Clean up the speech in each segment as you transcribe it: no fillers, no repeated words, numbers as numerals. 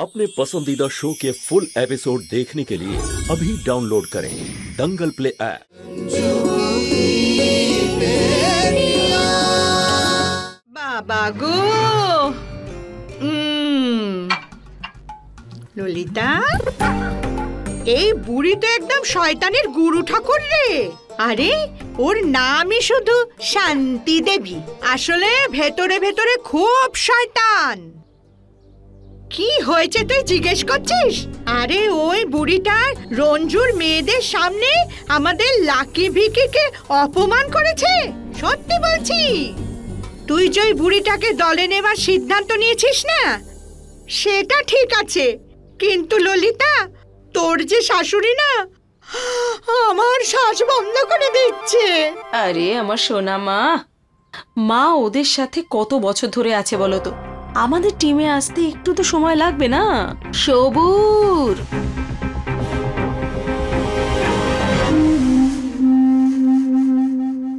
अपने पसंदीदा शो के फुल एपिसोड देखने के लिए अभी डाउनलोड करें दंगल प्ले ऐप। बाबा गो ললিতা, এই বুড়ি তো একদম শয়তানের গুরু ঠাকুর রে। আরে ওর নামই শুধু শান্তি দেবী, আসলে ভেতরে ভেতরে খুব শয়তান। কি হয়েছে তুই জিজ্ঞেস করছিস? আরে ওই বুড়িটা রঞ্জুর মেয়েদের সামনে আমাদের লাকি ভিকিকে অপমান করেছে। সত্যি বলছি, তুই যে ওই বুড়িটাকে দলে নেবার সিদ্ধান্ত নিয়েছিস না, সেটা ঠিক আছে, কিন্তু ললিতা তোর যে শাশুড়ি না, আমার শ্বাস বন্ধ করে দিচ্ছে। আরে আমার সোনা মা ওদের সাথে কত বছর ধরে আছে বলো তো? আমাদের টিমে আসতে একটু তো সময় লাগবে না? সবুর।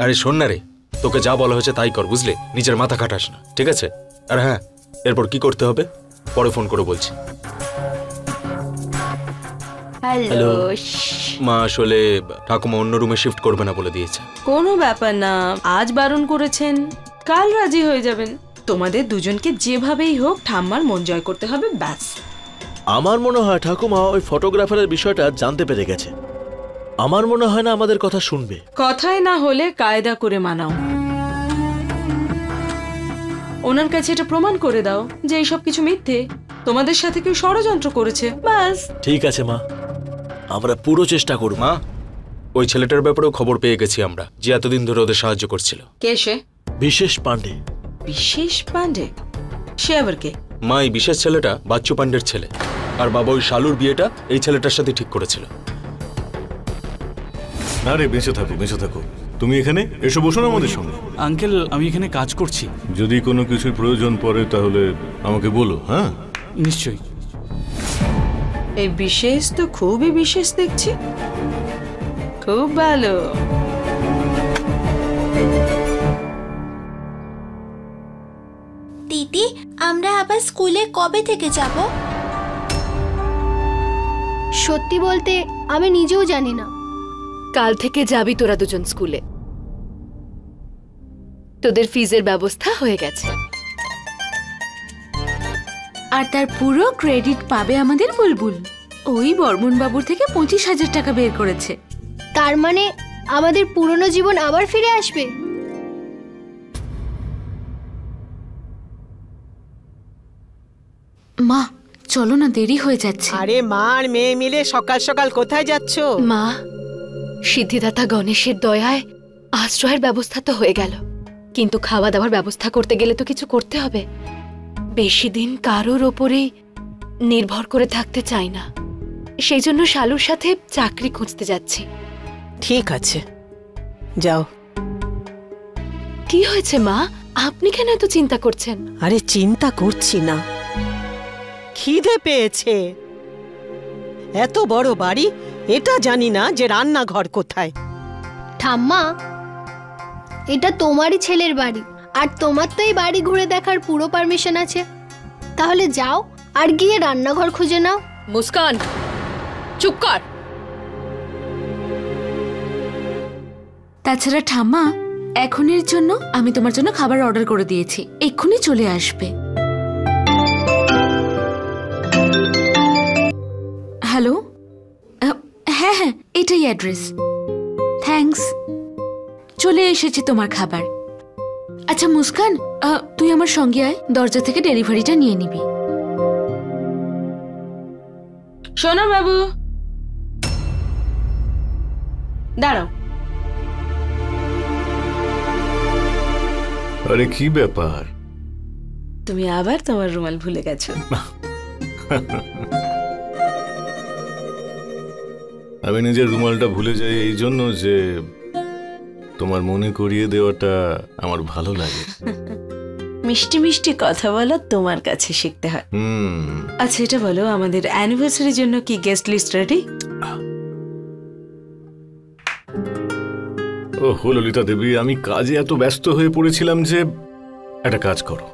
আরে শোন না রে, তোকে যা বলা হয়েছে তাই কর, বুঝলে? নিজের মাথা খাটাস না, ঠিক আছে? আর হ্যাঁ, এরপর কি করতে হবে পরে ফোন করে বলছি। হ্যালো। মা আসলে ঠাকুমা অন্য রুমে শিফট করবে না বলে দিয়েছে। কোনো ব্যাপার না, আজ বারণ করেছেন, কাল রাজি হয়ে যাবেন। তোমাদের দুজনকে যেভাবেই হোক ঠাম্মার মন জয় করতে হবে, ব্যাস। আমার মনে হয় ঠাকুমা ওই ফটোগ্রাফারের বিষয়টা জানতে পেরে গেছে। আমার মনে হয় না আমাদের কথা শুনবে। কথায় না হলে কায়দা করে মানাও। ওনার কাছে এটা প্রমাণ করে দাও যে এইসব কিছু মিথ্যে, তোমাদের সাথে কেউ ষড়যন্ত্র করেছে, ব্যাস। ঠিক আছে মা, আমরা পুরো চেষ্টা করব। মা, ওই ছেলেটার ব্যাপারেও খবর পেয়ে গেছি আমরা, যে এতদিন ধরে ওদের সাহায্য করছিল। কে সে? বিশেষ পান্ডে। বিশেষ পান্ডে? সে আবার কে? মা, এই বিশেষ ছেলেটা বাচ্চু পান্ডের ছেলে, আর বাবা ওই শালুর বিয়েটা এই ছেলেটার সাথে ঠিক করেছিল। আরে বেঁচে থাকো, বেঁচে থাকো। তুমি এখানে এসো, বসো না আমাদের সঙ্গে। আঙ্কেল, আমি এখানে কাজ করছি। যদি কোনো কিছুর প্রয়োজন পড়ে তাহলে আমাকে বলো। হ্যাঁ, নিশ্চয়ই। এই বিশেষ তো খুবই বিশেষ দেখছি, খুব ভালো। দিদি, আমরা আবার স্কুলে কবে থেকে যাব? সত্যি বলতে আমি নিজেও জানি না। কাল থেকে যাবি তোরা দুজন স্কুলে। তোদের ফিজের ব্যবস্থা হয়ে গেছে, আর তার পুরো ক্রেডিট পাবে আমাদের বুলবুল। ওই বর্মন বাবুর থেকে 25,000 টাকা বের করেছে। তার মানে আমাদের পুরনো জীবন আবার ফিরে আসবে। মা চলো না, দেরি হয়ে যাচ্ছে। আরে মা আর মেয়ে মিলে সকাল সকাল কোথায় যাচ্ছ? মা, সিদ্ধিদাতা গণেশের দয়ায় আশ্রয়ের ব্যবস্থা তো হয়ে গেল, কিন্তু খাওয়া দাওয়ার ব্যবস্থা করতে গেলে তো কিছু করতে হবে। বেশি দিন কারোর ওপরেই নির্ভর করে থাকতে চাই না, সেই জন্য শালুর সাথে চাকরি খুঁজতে যাচ্ছি। ঠিক আছে, যাও। কি হয়েছে মা, আপনি কেন এত চিন্তা করছেন? আরে চিন্তা করছি না, খিদে পেয়েছে। এত বড় বাড়ি, এটা জানি না যে রান্নাঘর কোথায়। ঠাম্মা, এটা তোমারই ছেলের বাড়ি, আর তোমার তো এই বাড়ি ঘুরে দেখার পুরো পারমিশন আছে। তাহলে যাও আর গিয়ে রান্নাঘর খুঁজে নাও। মুস্কান, চুপ কর। তাছাড়া ঠাম্মা, এখনের জন্য আমি তোমার জন্য খাবার অর্ডার করে দিয়েছি, এক্ষুনি চলে আসবে। হ্যালো, হ্যাঁ হ্যাঁ, এটাই অ্যাড্রেস। থ্যাঙ্কস, চলে এসেছি তোমার খাবার। আচ্ছা মুস্কান, তুই আমার সঙ্গে আয়, দরজা থেকে ডেলিভারিটা নিয়ে নিবি। সোনা বাবু, দাঁড়াও। আরে কি ব্যাপার? তুমি আবার তোমার রুমাল ভুলে গেছো। আমি নিজের রুমালটা ভুলে যাই এই জন্য যে তোমার মনে করিয়ে দেওয়াটা আমার ভালো লাগে। মিষ্টি মিষ্টি কথা বলা তোমার কাছে শিখতে হয়। আচ্ছা এটা বলো, আমাদের অ্যানিভার্সারির জন্য কি গেস্ট লিস্ট রেডি? ও ললিতা দেবী, আমি কাজে এত ব্যস্ত হয়ে পড়েছিলাম যে একটা কাজ করো,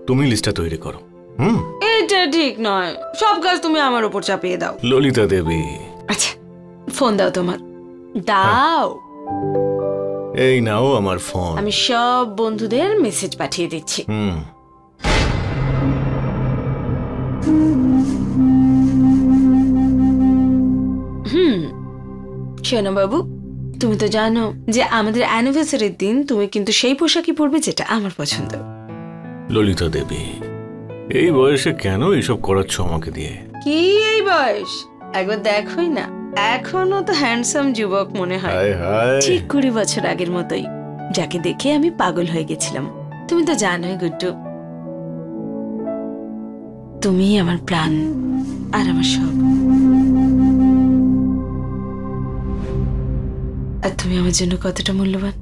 তুমি লিস্টটা তৈরি করো। এটা এটা ঠিক নয়, সব কাজ তুমি আমার উপর চাপিয়ে দাও। ললিতা দেবী, আচ্ছা ফোন দাও তোমার, দাও। এই নাও আমার ফোন। আমি সব বন্ধুদের মেসেজ পাঠিয়ে দিচ্ছি। শোনো বাবু, তুমি তো জানো যে আমাদের অ্যানিভার্সারির দিন তুমি কিন্তু সেই পোশাকই পরবে যেটা আমার পছন্দ। ললিতা দেবী, এই বয়সে কেন এইসব করাচ্ছ আমাকে দিয়ে? কি এই বয়স? একবার দেখোই না, এখনো তো হ্যান্ডসাম যুবক মনে হয়, ঠিক 20 বছর আগের মতোই, যাকে দেখে আমি পাগল হয়ে গেছিলাম। তুমি তো জানোই গুড্ডু, তুমি আমার প্রাণ আর আমার সব। আর তুমি আমার জন্য কতটা মূল্যবান।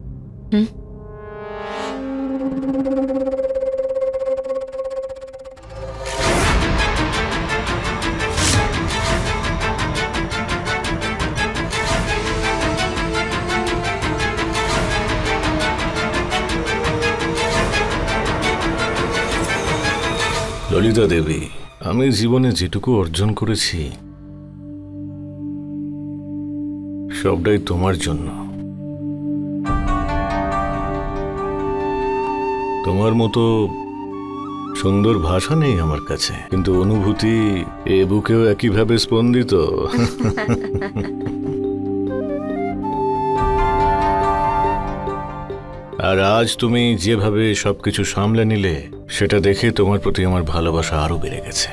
ললিতা দেবী, আমি জীবনে যেটুকু অর্জন করেছি সবটাই তোমার জন্য। তোমার মতো সুন্দর ভাষা নেই আমার কাছে, কিন্তু অনুভূতি এ বুকেও একইভাবে স্পন্দিত। আর আজ তুমি যেভাবে সবকিছু সামলে নিলে, সেটা দেখে তোমার প্রতি আমার ভালোবাসা আরো বেড়ে গেছে।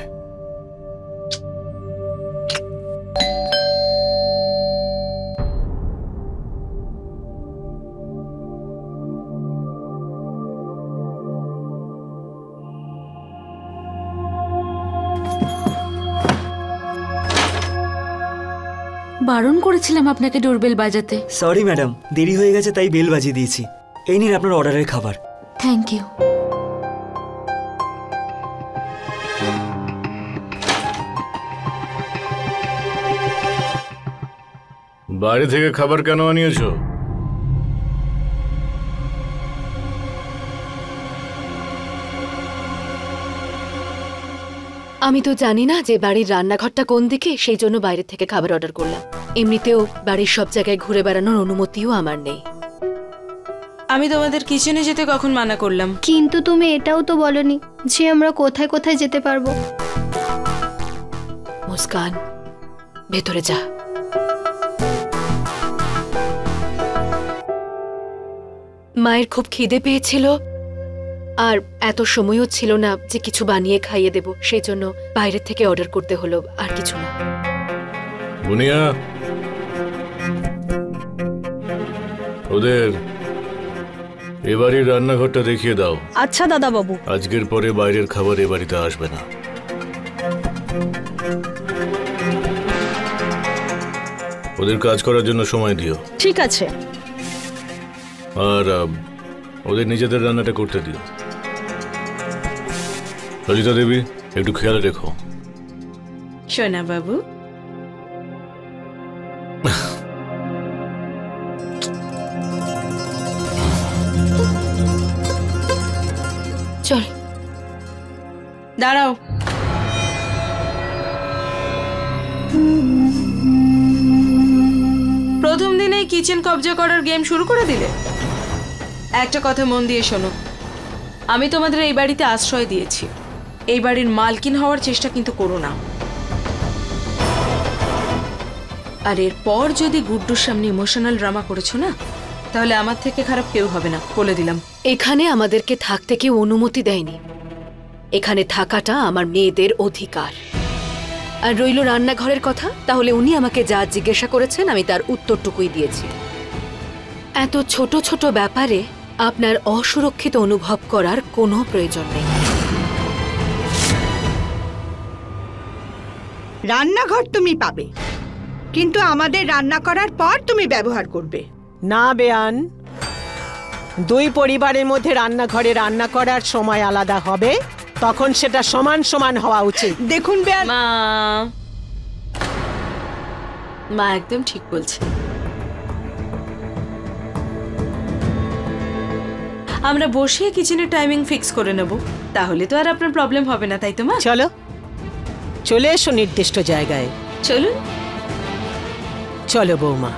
বারণ করেছিলাম আপনাকে ডোরবেল বাজাতে। সরি ম্যাডাম, দেরি হয়ে গেছে তাই বেল বাজিয়ে দিয়েছি। এই নিন আপনার অর্ডারের খাবার। Thank you. বাইরে থেকে খাবার কেন আনিয়েছো? আমি তো জানি না যে বাড়ির রান্নাঘরটা কোন দিকে, সেই জন্য বাইরে থেকে খাবার অর্ডার করলাম। এমনিতেও বাড়ির সব জায়গায় ঘুরে বেড়ানোর অনুমতিও আমার নেই। আমি তোমাদের কিচেনে যেতে কখন মানা করলাম? কিন্তু তুমি এটাও তো বলনি যে আমরা কোথায় কোথায় যেতে পারবো। মুস্কান, ভেতরে যা। মায়ের খুব খিদে পেয়েছিল, আর এত সময়ও ছিল না যে কিছু বানিয়ে খাইয়ে দেব, সেই জন্য বাইরে থেকে অর্ডার করতে হলো, আর কিছু না। বুনিয়া, ওদের এবাড়ির রান্নাঘরটা দেখিয়ে দাও। আচ্ছা দাদা বাবু। আজকের পরে বাইরের খাবার এ বাড়িতে আসবে না। ওদের কাজ করার জন্য সময় দিও। ঠিক আছে। আর ওদের নিজেদের রান্নাটা করতে দিও। ললিতা দেবী, একটু খেয়াল রেখো। সোনা বাবু, চল। দাঁড়াও। প্রথম দিনেই কিচেন কবজা করার গেম শুরু করে দিলে। একটা কথা মন দিয়ে শোনো, আমি তোমাদের এই বাড়িতে আশ্রয় দিয়েছি, এই বাড়ির মালকিন হওয়ার চেষ্টা কিন্তু করো না। আর এরপর যদি গুড্ডুর সামনে ইমোশনাল ড্রামা করেছো না, তাহলে আমার থেকে খারাপ কেউ হবে না, বলে দিলাম। এখানে আমাদেরকে থাকতে কেউ অনুমতি দেয়নি, এখানে থাকাটা আমার মেয়েদের অধিকার। আর রইল রান্নাঘরের কথা, তাহলে উনি আমাকে যা জিজ্ঞাসা করেছেন আমি তার উত্তরটুকুই দিয়েছি। এত ছোট ছোট ব্যাপারে আপনার অসুরক্ষিত অনুভব করার কোনো প্রয়োজন নেই। রান্নাঘর তুমি পাবে, কিন্তু আমাদের রান্না করার পর তুমি ব্যবহার করবে না। বেয়ান, দুই পরিবারের মধ্যে রান্নাঘরে রান্না করার সময় আলাদা হবে, তখন সেটা সমান সমান হওয়া উচিত। দেখুন বেয়ান, মা একদম ঠিক বলছে। আমরা বসে কিচেনের টাইমিং ফিক্স করে নেব, তাহলে তো আর আপনার প্রবলেম হবে না, তাই তো মা? চলো চলে এসো নির্দিষ্ট জায়গায়। চলুন। চলো বৌমা।